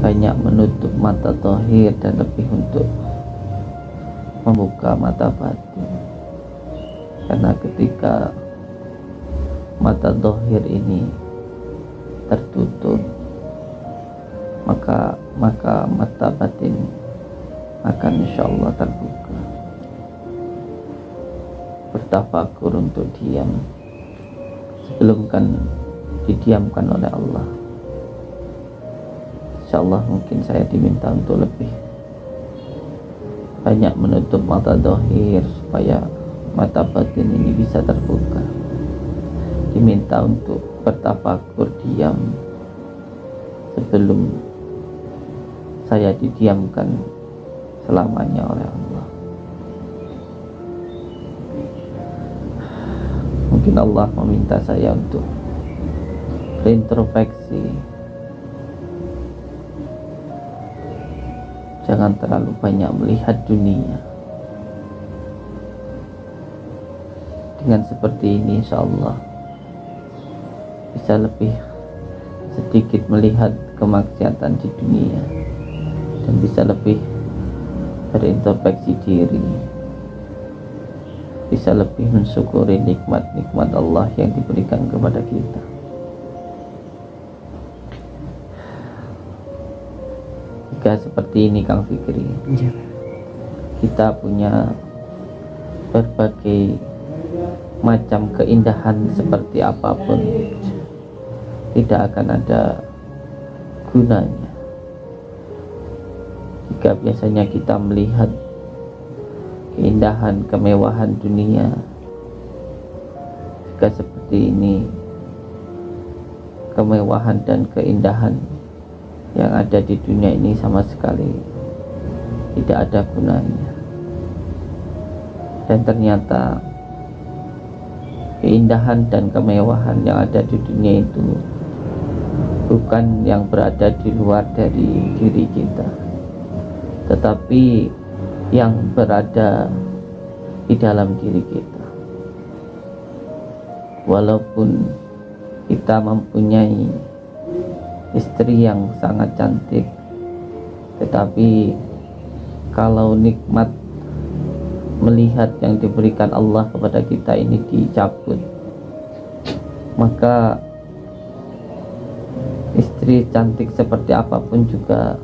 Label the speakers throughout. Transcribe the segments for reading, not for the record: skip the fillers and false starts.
Speaker 1: banyak menutup mata zahir dan lebih untuk membuka mata batin. Karena ketika mata zahir ini tertutup, maka mata batin akan insyaallah terbuka. Bertafakur untuk diam sebelum kan didiamkan oleh Allah. Insyaallah mungkin saya diminta untuk lebih banyak menutup mata zahir supaya mata batin ini bisa terbuka. Diminta untuk bertafakur diam sebelum saya didiamkan selamanya oleh Allah. Mungkin Allah meminta saya untuk berintrospeksi, jangan terlalu banyak melihat dunia. Dengan seperti ini insyaallah bisa lebih sedikit melihat kemaksiatan di dunia dan bisa lebih berintrospeksi diri, bisa lebih mensyukuri nikmat-nikmat Allah yang diberikan kepada kita. Jika seperti ini Kang Fikri, kita punya berbagai macam keindahan seperti apapun, tidak akan ada gunanya jika biasanya kita melihat keindahan, kemewahan dunia. Jika seperti ini, kemewahan dan keindahan yang ada di dunia ini sama sekali tidak ada gunanya. Dan ternyata keindahan dan kemewahan yang ada di dunia itu bukan yang berada di luar dari diri kita, tetapi yang berada di dalam diri kita. Walaupun kita mempunyai istri yang sangat cantik, tetapi kalau nikmat melihat yang diberikan Allah kepada kita ini dicabut, maka istri cantik seperti apapun juga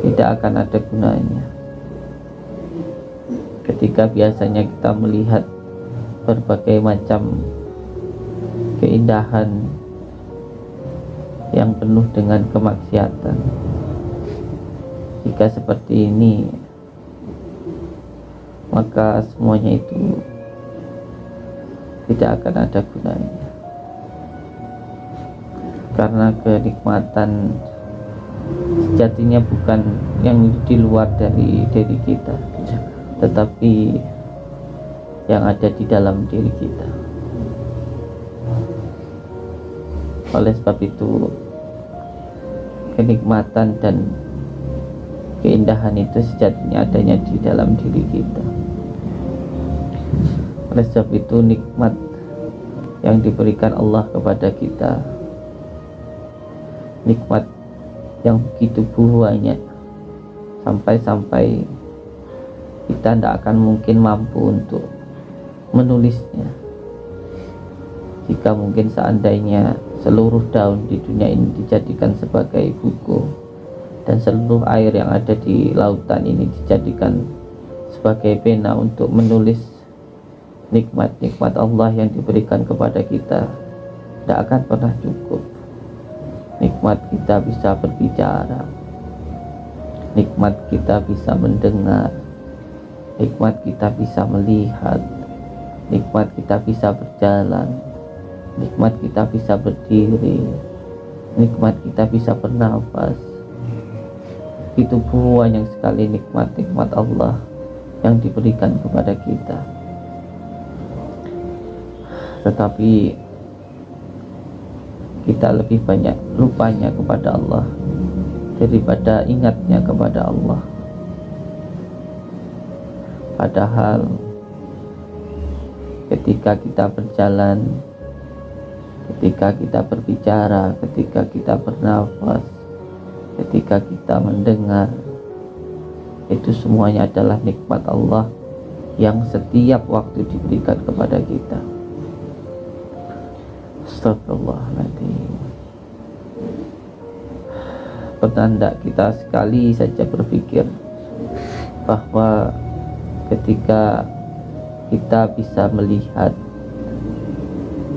Speaker 1: tidak akan ada gunanya. Ketika biasanya kita melihat berbagai macam keindahan yang penuh dengan kemaksiatan, jika seperti ini, maka semuanya itu tidak akan ada gunanya. Karena kenikmatan sejatinya bukan yang di luar dari diri kita, tetapi yang ada di dalam diri kita. Oleh sebab itu, kenikmatan dan keindahan itu sejatinya adanya di dalam diri kita. Oleh sebab itu, nikmat yang diberikan Allah kepada kita, nikmat yang begitu banyak, sampai-sampai kita tidak akan mungkin mampu untuk menulisnya. Jika mungkin seandainya seluruh daun di dunia ini dijadikan sebagai buku, dan seluruh air yang ada di lautan ini dijadikan sebagai pena untuk menulis nikmat-nikmat Allah yang diberikan kepada kita, tidak akan pernah cukup. Nikmat kita bisa berbicara, nikmat kita bisa mendengar, nikmat kita bisa melihat, nikmat kita bisa berjalan, nikmat kita bisa berdiri, nikmat kita bisa bernafas. Itu banyak sekali nikmat-nikmat Allah yang diberikan kepada kita. Tetapi kita lebih banyak lupanya kepada Allah daripada ingatnya kepada Allah. Padahal ketika kita berjalan, ketika kita berbicara, ketika kita bernafas, ketika kita mendengar, itu semuanya adalah nikmat Allah yang setiap waktu diberikan kepada kita. Astagfirullahaladzim. Pernah tidak kita sekali saja berpikir bahwa ketika kita bisa melihat,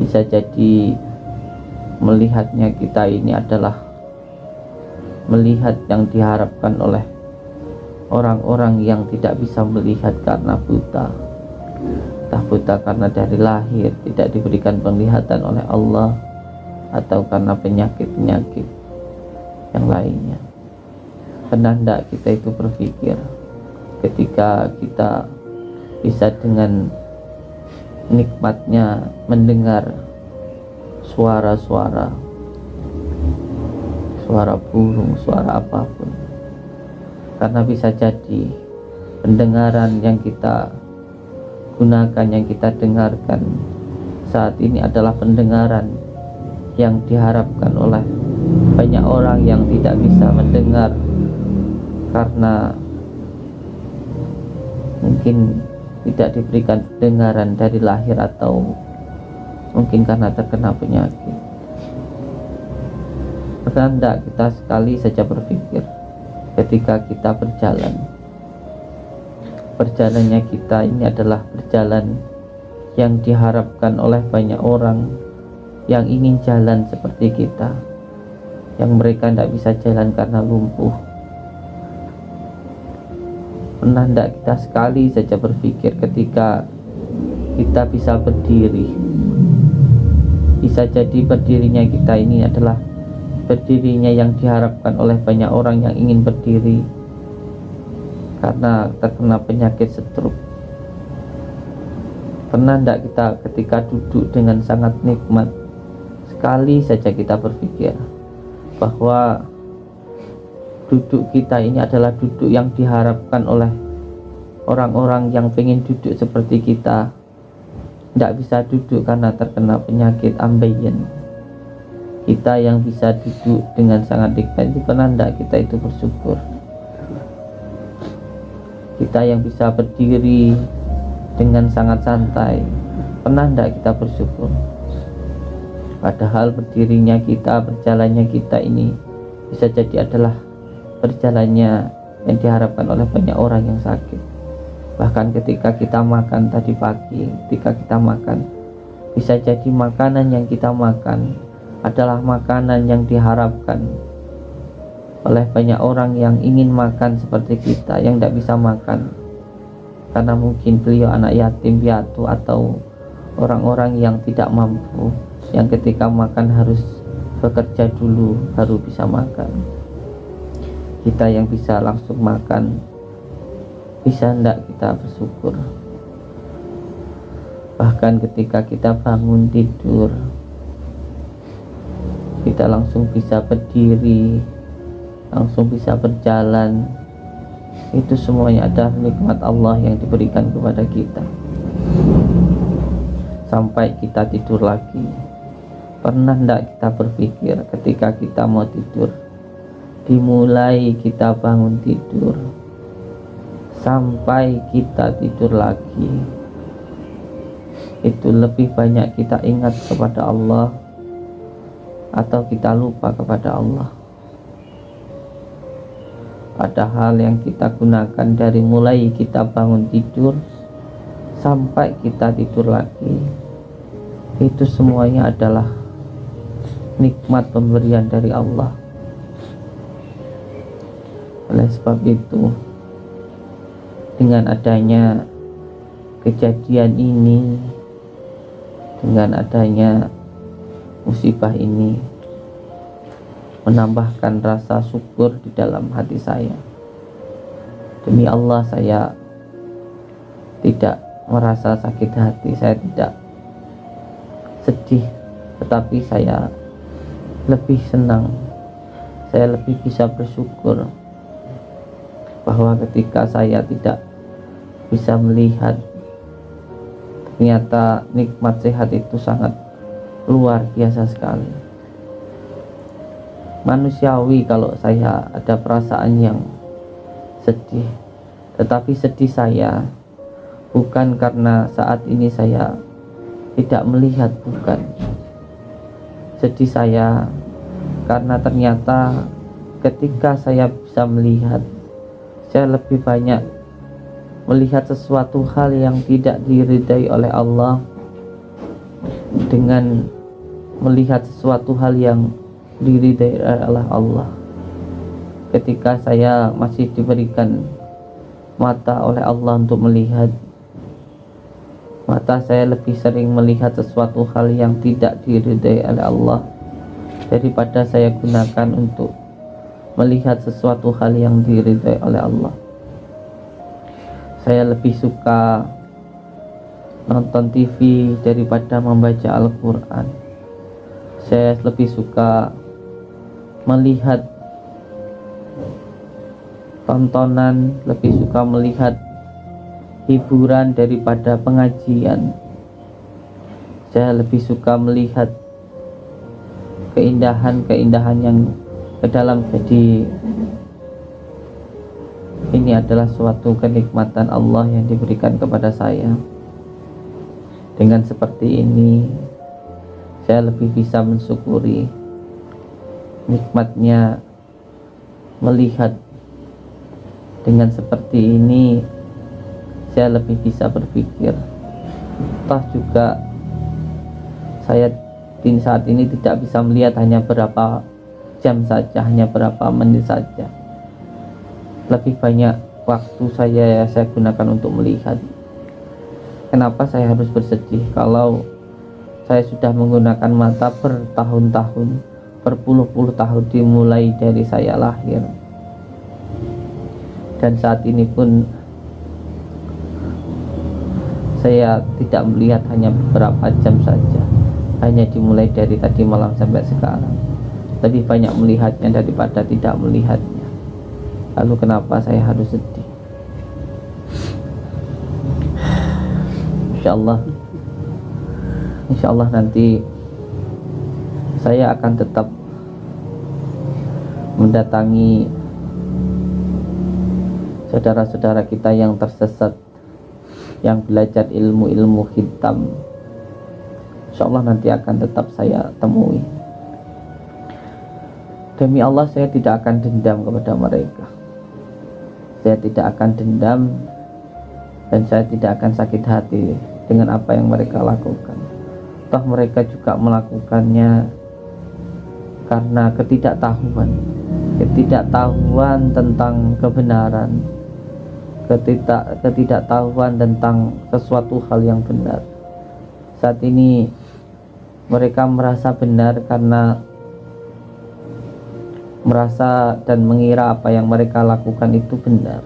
Speaker 1: bisa jadi melihatnya kita ini adalah melihat yang diharapkan oleh orang-orang yang tidak bisa melihat karena buta, entah buta karena dari lahir tidak diberikan penglihatan oleh Allah, atau karena penyakit-penyakit yang lainnya. Pernah tidak kita itu berpikir ketika kita bisa dengan nikmatnya mendengar suara-suara, suara burung, suara apapun, karena bisa jadi pendengaran yang kita gunakan, yang kita dengarkan saat ini adalah pendengaran yang diharapkan oleh banyak orang yang tidak bisa mendengar karena mungkin tidak diberikan pendengaran dari lahir, atau mungkin karena terkena penyakit. Pernah tidak kita sekali saja berpikir ketika kita berjalan, perjalanannya kita ini adalah berjalan yang diharapkan oleh banyak orang yang ingin jalan seperti kita, yang mereka tidak bisa jalan karena lumpuh. Pernah tidak kita sekali saja berpikir ketika kita bisa berdiri, bisa jadi berdirinya kita ini adalah berdirinya yang diharapkan oleh banyak orang yang ingin berdiri karena terkena penyakit stroke. Pernah tidak kita ketika duduk dengan sangat nikmat, sekali saja kita berpikir bahwa duduk kita ini adalah duduk yang diharapkan oleh orang-orang yang ingin duduk seperti kita, tidak bisa duduk karena terkena penyakit ambeien. Kita yang bisa duduk dengan sangat nikmat, itu pernah tidak kita itu bersyukur? Kita yang bisa berdiri dengan sangat santai, pernah tidak kita bersyukur? Padahal berdirinya kita, berjalannya kita ini bisa jadi adalah berjalannya yang diharapkan oleh banyak orang yang sakit. Bahkan ketika kita makan tadi pagi, ketika kita makan, bisa jadi makanan yang kita makan adalah makanan yang diharapkan oleh banyak orang yang ingin makan seperti kita, yang tidak bisa makan karena mungkin beliau anak yatim piatu atau orang-orang yang tidak mampu, yang ketika makan harus bekerja dulu baru bisa makan. Kita yang bisa langsung makan, bisa tidak kita bersyukur? Bahkan ketika kita bangun tidur, kita langsung bisa berdiri, langsung bisa berjalan. Itu semuanya adalah nikmat Allah yang diberikan kepada kita. Sampai kita tidur lagi, pernah tidak kita berpikir ketika kita mau tidur, dimulai kita bangun tidur sampai kita tidur lagi, itu lebih banyak kita ingat kepada Allah atau kita lupa kepada Allah? Padahal yang kita gunakan dari mulai kita bangun tidur sampai kita tidur lagi, itu semuanya adalah nikmat pemberian dari Allah. Oleh sebab itu, dengan adanya kejadian ini, dengan adanya musibah ini, menambahkan rasa syukur di dalam hati saya. Demi Allah, saya tidak merasa sakit hati, saya tidak sedih, tetapi saya lebih senang, saya lebih bisa bersyukur bahwa ketika saya tidak bisa melihat, ternyata nikmat sehat itu sangat luar biasa sekali. manusiawi kalau saya ada perasaan yang sedih, tetapi sedih saya bukan karena saat ini saya tidak melihat, bukan. Sedih saya karena ternyata ketika saya bisa melihat, saya lebih banyak melihat sesuatu hal yang tidak diridai oleh Allah dengan melihat sesuatu hal yang diridai oleh Allah. Ketika saya masih diberikan mata oleh Allah untuk melihat, mata saya lebih sering melihat sesuatu hal yang tidak diridai oleh Allah daripada saya gunakan untuk melihat sesuatu hal yang diridai oleh Allah. Saya lebih suka nonton TV daripada membaca Al-Quran. Saya lebih suka melihat tontonan, lebih suka melihat hiburan daripada pengajian. Saya lebih suka melihat keindahan-keindahan yang ke dalam. Jadi ini adalah suatu kenikmatan Allah yang diberikan kepada saya. Dengan seperti ini saya lebih bisa mensyukuri nikmatnya melihat. Dengan seperti ini saya lebih bisa berpikir. Toh juga saya saat ini tidak bisa melihat hanya berapa jam saja, hanya berapa menit saja. Lebih banyak waktu saya gunakan untuk melihat. Kenapa saya harus bersedih kalau saya sudah menggunakan mata bertahun-tahun, berpuluh-puluh tahun, dimulai dari saya lahir, dan saat ini pun saya tidak melihat hanya beberapa jam saja, hanya dimulai dari tadi malam sampai sekarang. Lebih banyak melihatnya daripada tidak melihatnya. Lalu kenapa saya harus sedih? Insya Allah nanti saya akan tetap mendatangi saudara-saudara kita yang tersesat, yang belajar ilmu-ilmu hitam. Insya Allah nanti akan tetap saya temui. Demi Allah saya tidak akan dendam kepada mereka. Saya tidak akan dendam dan saya tidak akan sakit hati dengan apa yang mereka lakukan. Toh mereka juga melakukannya karena ketidaktahuan tentang kebenaran, ketidaktahuan tentang sesuatu hal yang benar. Saat ini mereka merasa benar karena merasa dan mengira apa yang mereka lakukan itu benar.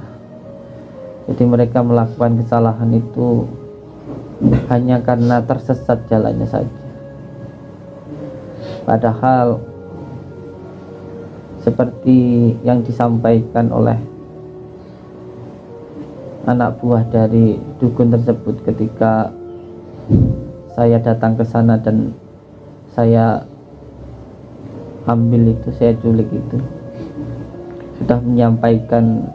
Speaker 1: Jadi mereka melakukan kesalahan itu hanya karena tersesat jalannya saja. Padahal seperti yang disampaikan oleh anak buah dari dukun tersebut ketika saya datang ke sana dan saya ambil itu, saya culik itu, sudah menyampaikan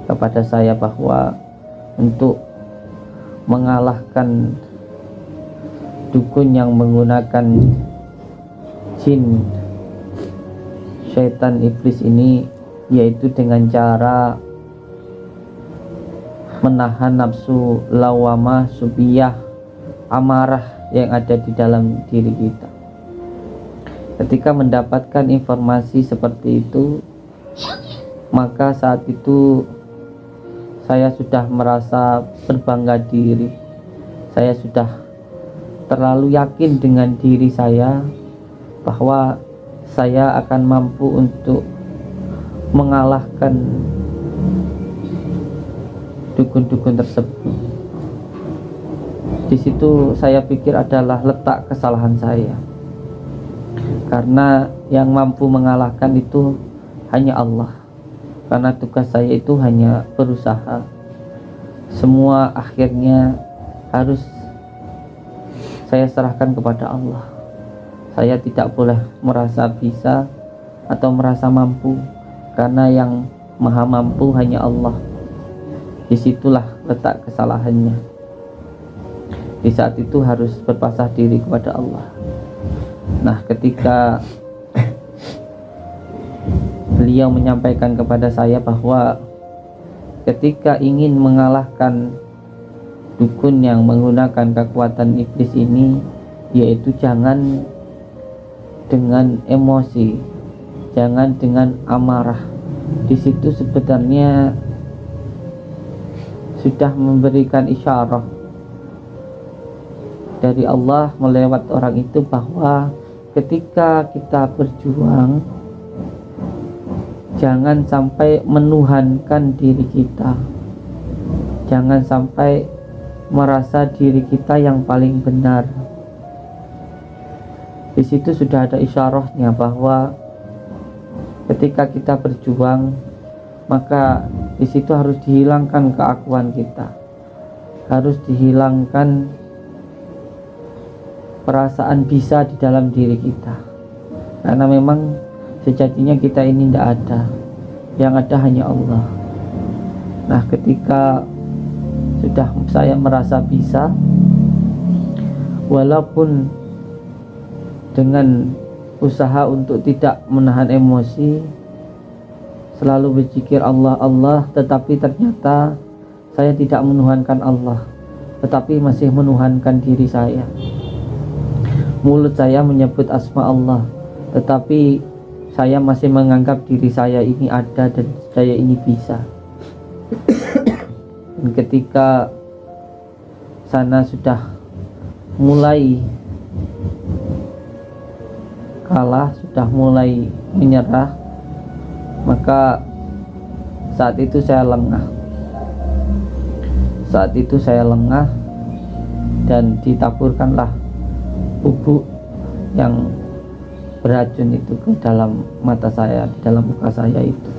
Speaker 1: kepada saya bahwa untuk mengalahkan dukun yang menggunakan jin, syaitan, iblis ini, yaitu dengan cara menahan nafsu lawamah, subiyah, amarah yang ada di dalam diri kita. Ketika mendapatkan informasi seperti itu, maka saat itu saya sudah merasa berbangga diri. Saya sudah terlalu yakin dengan diri saya bahwa saya akan mampu untuk mengalahkan dukun-dukun tersebut. Di situ saya pikir adalah letak kesalahan saya, karena yang mampu mengalahkan itu hanya Allah. Karena tugas saya itu hanya berusaha. Semua akhirnya harus saya serahkan kepada Allah. Saya tidak boleh merasa bisa, atau merasa mampu, karena yang maha mampu hanya Allah. Disitulah letak kesalahannya. Di saat itu harus berpasrah diri kepada Allah. Nah, ketika beliau menyampaikan kepada saya bahwa ketika ingin mengalahkan dukun yang menggunakan kekuatan iblis ini, yaitu jangan dengan emosi, jangan dengan amarah. Di situ sebenarnya sudah memberikan isyarat dari Allah melewat orang itu bahwa ketika kita berjuang, jangan sampai menuhankan diri kita, jangan sampai merasa diri kita yang paling benar. Di situ sudah ada isyaratnya bahwa ketika kita berjuang, maka di situ harus dihilangkan keakuan kita, harus dihilangkan perasaan bisa di dalam diri kita, karena memang sejatinya kita ini tidak ada, yang ada hanya Allah. Nah, ketika sudah saya merasa bisa, walaupun dengan usaha untuk tidak menahan emosi, selalu berzikir Allah Allah, tetapi ternyata saya tidak menuhankan Allah, tetapi masih menuhankan diri saya. Mulut saya menyebut asma Allah, tetapi saya masih menganggap diri saya ini ada dan saya ini bisa. Dan ketika sana sudah mulai kalah, sudah mulai menyerah, maka saat itu saya lengah. Saat itu saya lengah dan ditaburkanlah bubuk yang beracun itu ke dalam mata saya, di dalam muka saya itu.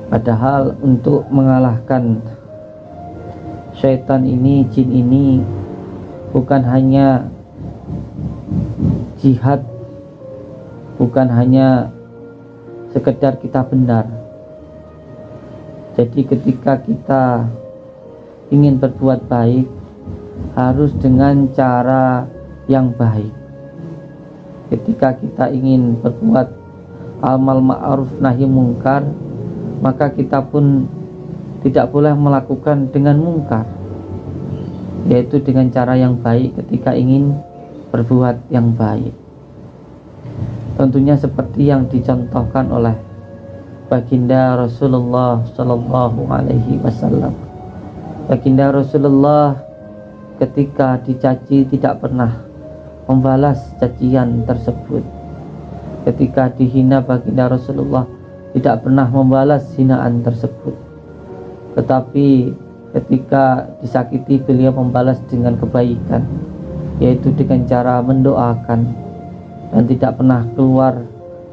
Speaker 1: Padahal untuk mengalahkan syaitan ini, jin ini, bukan hanya jihad, bukan hanya sekedar kita benar. Jadi ketika kita ingin berbuat baik, harus dengan cara yang baik. Ketika kita ingin berbuat amal ma'ruf nahi mungkar, maka kita pun tidak boleh melakukan dengan mungkar, yaitu dengan cara yang baik ketika ingin berbuat yang baik. Tentunya seperti yang dicontohkan oleh baginda Rasulullah Shallallahu Alaihi Wasallam. Baginda Rasulullah ketika dicaci tidak pernah membalas cacian tersebut. Ketika dihina, baginda Rasulullah tidak pernah membalas hinaan tersebut, tetapi ketika disakiti beliau membalas dengan kebaikan, yaitu dengan cara mendoakan, dan tidak pernah keluar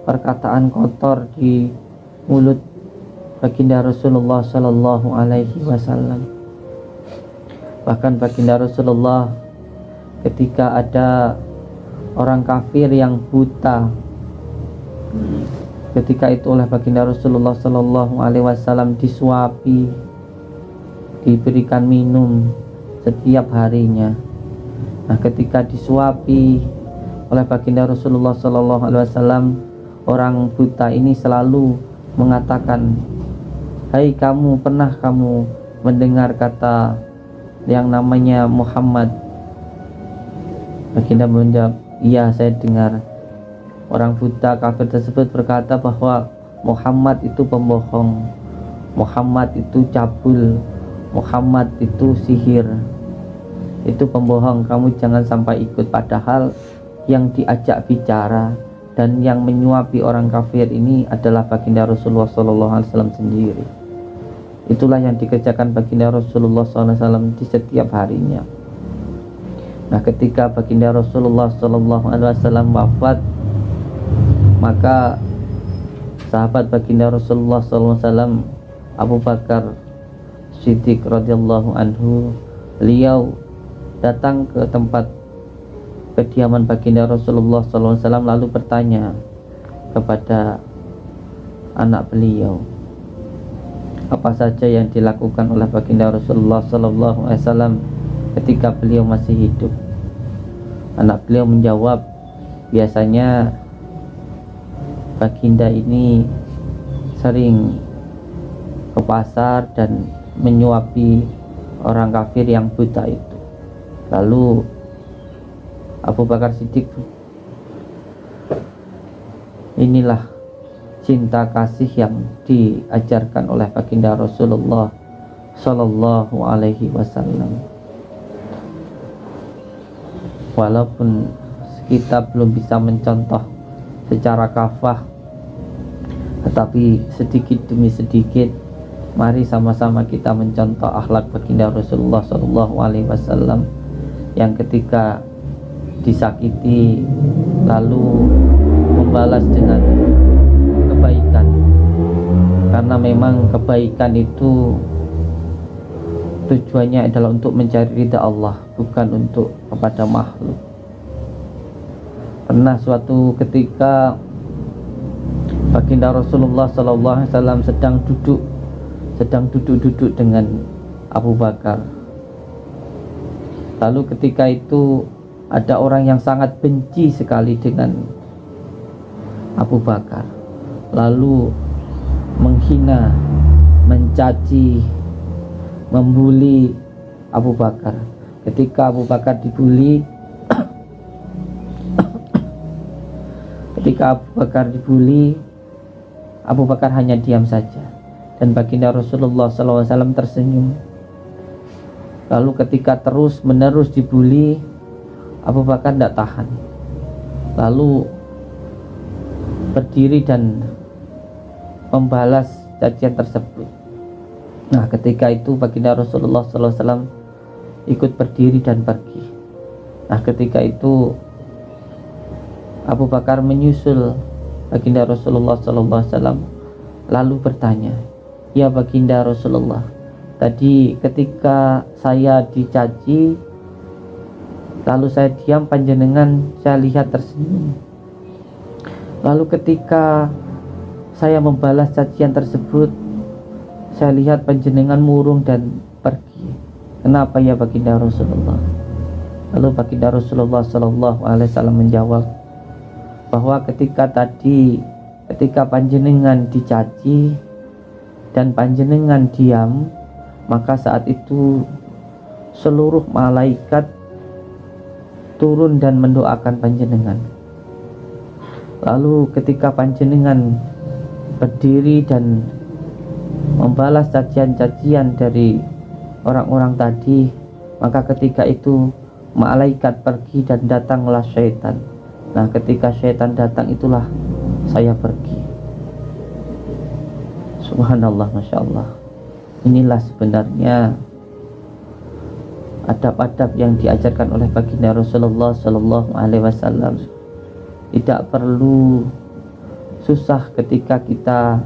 Speaker 1: perkataan kotor di mulut baginda Rasulullah Shallallahu Alaihi Wasallam. Bahkan baginda Rasulullah ketika ada orang kafir yang buta, ketika itu oleh baginda Rasulullah Shallallahu Alaihi Wasallam disuapi, diberikan minum setiap harinya. Nah, ketika disuapi oleh baginda Rasulullah Shallallahu Alaihi Wasallam, orang buta ini selalu mengatakan, "Hai kamu, pernah kamu mendengar kata yang namanya Muhammad?" Baginda menjawab, "Iya, saya dengar." Orang buta kafir tersebut berkata bahwa Muhammad itu pembohong, Muhammad itu cabul, Muhammad itu sihir, itu pembohong, kamu jangan sampai ikut. Padahal yang diajak bicara dan yang menyuapi orang kafir ini adalah baginda Rasulullah SAW sendiri. Itulah yang dikerjakan baginda Rasulullah SAW di setiap harinya. Nah, ketika baginda Rasulullah SAW wafat, maka sahabat baginda Rasulullah SAW, Abu Bakar Siddiq radhiyallahu anhu, beliau datang ke tempat kediaman baginda Rasulullah SAW, lalu bertanya kepada anak beliau apa saja yang dilakukan oleh baginda Rasulullah SAW ketika beliau masih hidup. Anak beliau menjawab, biasanya baginda ini sering ke pasar dan menyuapi orang kafir yang buta itu. Lalu Abu Bakar Siddiq, inilah cinta kasih yang diajarkan oleh baginda Rasulullah Sallallahu Alaihi Wasallam. Walaupun kita belum bisa mencontoh secara kafah, tetapi sedikit demi sedikit mari sama-sama kita mencontoh akhlak baginda Rasulullah Sallallahu Alaihi Wasallam yang ketika disakiti lalu membalas dengan kebaikan, karena memang kebaikan itu tujuannya adalah untuk mencari ridha Allah, bukan untuk kepada makhluk. Pernah suatu ketika baginda Rasulullah SAW sedang duduk dengan Abu Bakar. Lalu ketika itu ada orang yang sangat benci sekali dengan Abu Bakar, lalu menghina, mencaci, membuli Abu Bakar. Ketika Abu Bakar dibuli Abu Bakar hanya diam saja, dan baginda Rasulullah SAW tersenyum. Lalu ketika terus menerus dibuli, Abu Bakar tidak tahan, lalu berdiri dan membalas cacian tersebut. Nah, ketika itu baginda Rasulullah SAW ikut berdiri dan pergi. Nah, ketika itu Abu Bakar menyusul baginda Rasulullah SAW, lalu bertanya, "Ya baginda Rasulullah, tadi ketika saya dicaci, lalu saya diam, panjenengan saya lihat tersenyum. Lalu ketika saya membalas cacian tersebut, saya lihat panjenengan murung dan pergi. Kenapa ya baginda Rasulullah?" Lalu baginda Rasulullah SAW menjawab bahwa ketika panjenengan dicaci dan panjenengan diam, maka saat itu seluruh malaikat turun dan mendoakan panjenengan. Lalu ketika panjenengan berdiri dan membalas cacian-cacian dari orang-orang tadi, maka ketika itu malaikat pergi dan datanglah syaitan. Nah, ketika syaitan datang itulah saya pergi. Subhanallah, Masya Allah. Inilah sebenarnya adab-adab yang diajarkan oleh baginda Rasulullah Sallallahu Alaihi Wasallam. Tidak perlu susah ketika kita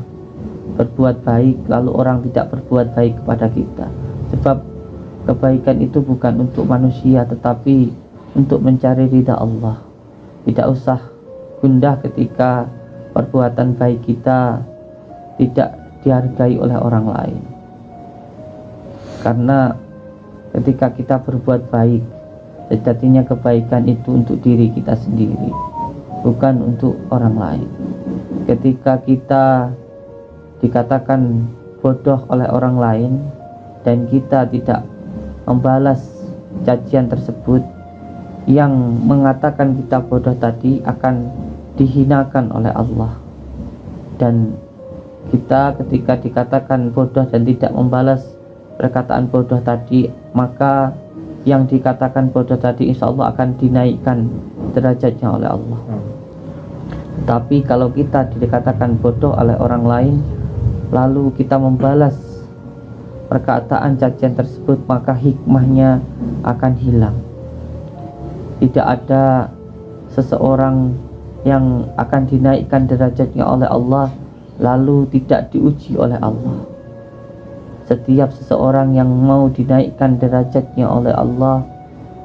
Speaker 1: berbuat baik lalu orang tidak berbuat baik kepada kita, sebab kebaikan itu bukan untuk manusia tetapi untuk mencari ridha Allah. Tidak usah gundah ketika perbuatan baik kita tidak dihargai oleh orang lain, karena ketika kita berbuat baik, sejatinya kebaikan itu untuk diri kita sendiri, bukan untuk orang lain. Ketika kita dikatakan bodoh oleh orang lain dan kita tidak membalas cacian tersebut, yang mengatakan kita bodoh tadi akan dihinakan oleh Allah. Dan kita ketika dikatakan bodoh dan tidak membalas perkataan bodoh tadi, maka yang dikatakan bodoh tadi insya Allah akan dinaikkan derajatnya oleh Allah. Tapi kalau kita dikatakan bodoh oleh orang lain lalu kita membalas perkataan cacian tersebut, maka hikmahnya akan hilang. Tidak ada seseorang yang akan dinaikkan derajatnya oleh Allah lalu tidak diuji oleh Allah. Setiap seseorang yang mau dinaikkan derajatnya oleh Allah,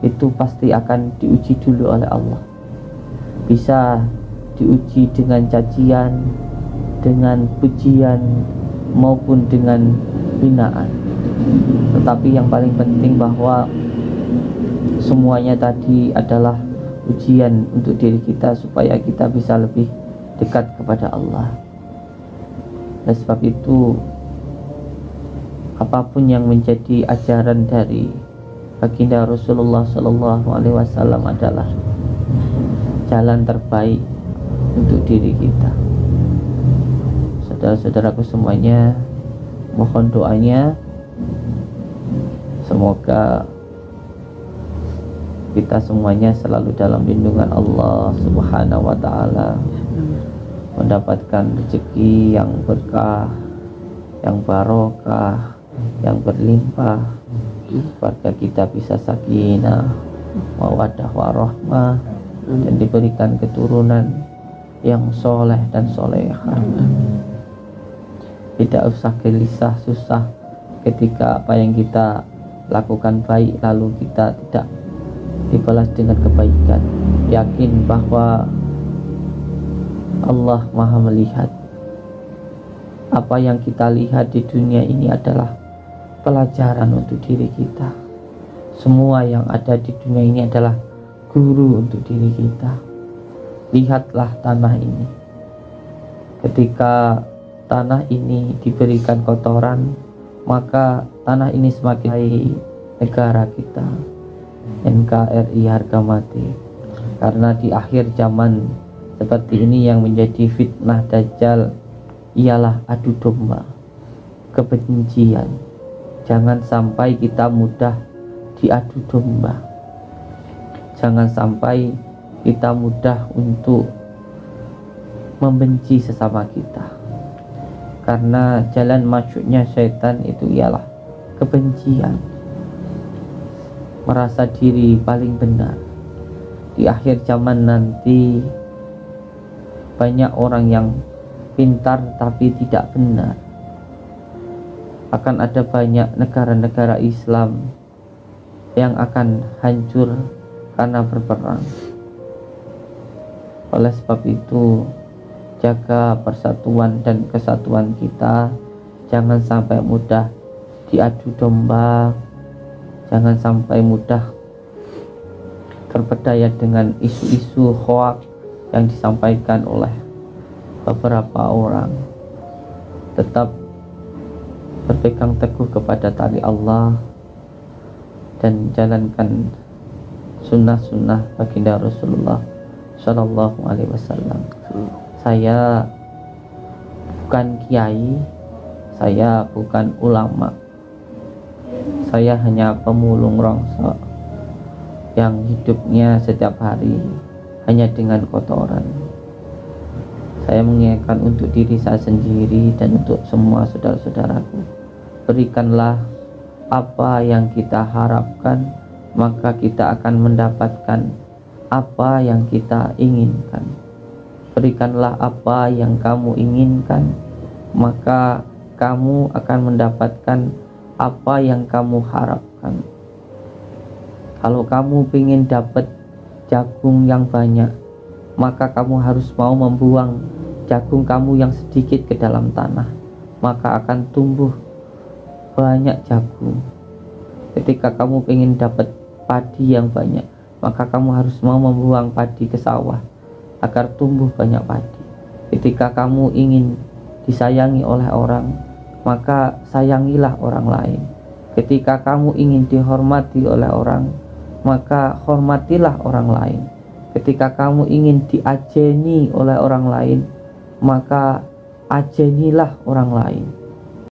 Speaker 1: itu pasti akan diuji dulu oleh Allah. Bisa diuji dengan cacian, dengan pujian, maupun dengan hinaan. Tetapi yang paling penting bahwa semuanya tadi adalah ujian untuk diri kita supaya kita bisa lebih dekat kepada Allah. Dan sebab itu apapun yang menjadi ajaran dari baginda Rasulullah SAW adalah jalan terbaik untuk diri kita. Saudara-saudaraku semuanya, mohon doanya semoga kita semuanya selalu dalam lindungan Allah Subhanahu wa ta'ala, mendapatkan rezeki yang berkah, yang barokah, yang berlimpah, keluarga kita bisa sakinah, mawaddah warahmah, dan diberikan keturunan yang soleh dan solehah. Tidak usah gelisah susah ketika apa yang kita lakukan baik lalu kita tidak dibalas dengan kebaikan. Yakin bahwa Allah Maha melihat. Apa yang kita lihat di dunia ini adalah pelajaran untuk diri kita. Semua yang ada di dunia ini adalah guru untuk diri kita. Lihatlah tanah ini. Ketika tanah ini diberikan kotoran, maka tanah ini semakin baik negara kita, NKRI harga mati. Karena di akhir zaman seperti ini yang menjadi fitnah dajjal ialah adu domba, kebencian. Jangan sampai kita mudah diadu domba. Jangan sampai kita mudah untuk membenci sesama kita. Karena jalan masuknya syaitan itu ialah kebencian, merasa diri paling benar. Di akhir zaman nanti banyak orang yang pintar tapi tidak benar. Akan ada banyak negara-negara Islam yang akan hancur karena berperang. Oleh sebab itu, jaga persatuan dan kesatuan kita. Jangan sampai mudah diadu domba. Jangan sampai mudah terpedaya dengan isu-isu hoaks yang disampaikan oleh beberapa orang. Tetap berpegang teguh kepada tali Allah dan jalankan sunnah-sunnah baginda Rasulullah Shallallahu Alaihi Wasallam. Saya bukan kiai, saya bukan ulama, saya hanya pemulung rongso yang hidupnya setiap hari hanya dengan kotoran. Saya mengingatkan untuk diri saya sendiri dan untuk semua saudara-saudaraku. Berikanlah apa yang kita harapkan, maka kita akan mendapatkan apa yang kita inginkan. Berikanlah apa yang kamu inginkan, maka kamu akan mendapatkan apa yang kamu harapkan. Kalau kamu ingin dapat jagung yang banyak, maka kamu harus mau membuang jagung kamu yang sedikit ke dalam tanah, maka akan tumbuh banyak jagung. Ketika kamu ingin dapat padi yang banyak, maka kamu harus mau membuang padi ke sawah agar tumbuh banyak padi. Ketika kamu ingin disayangi oleh orang, maka sayangilah orang lain. Ketika kamu ingin dihormati oleh orang, maka hormatilah orang lain. Ketika kamu ingin diajeni oleh orang lain, maka ajenilah orang lain.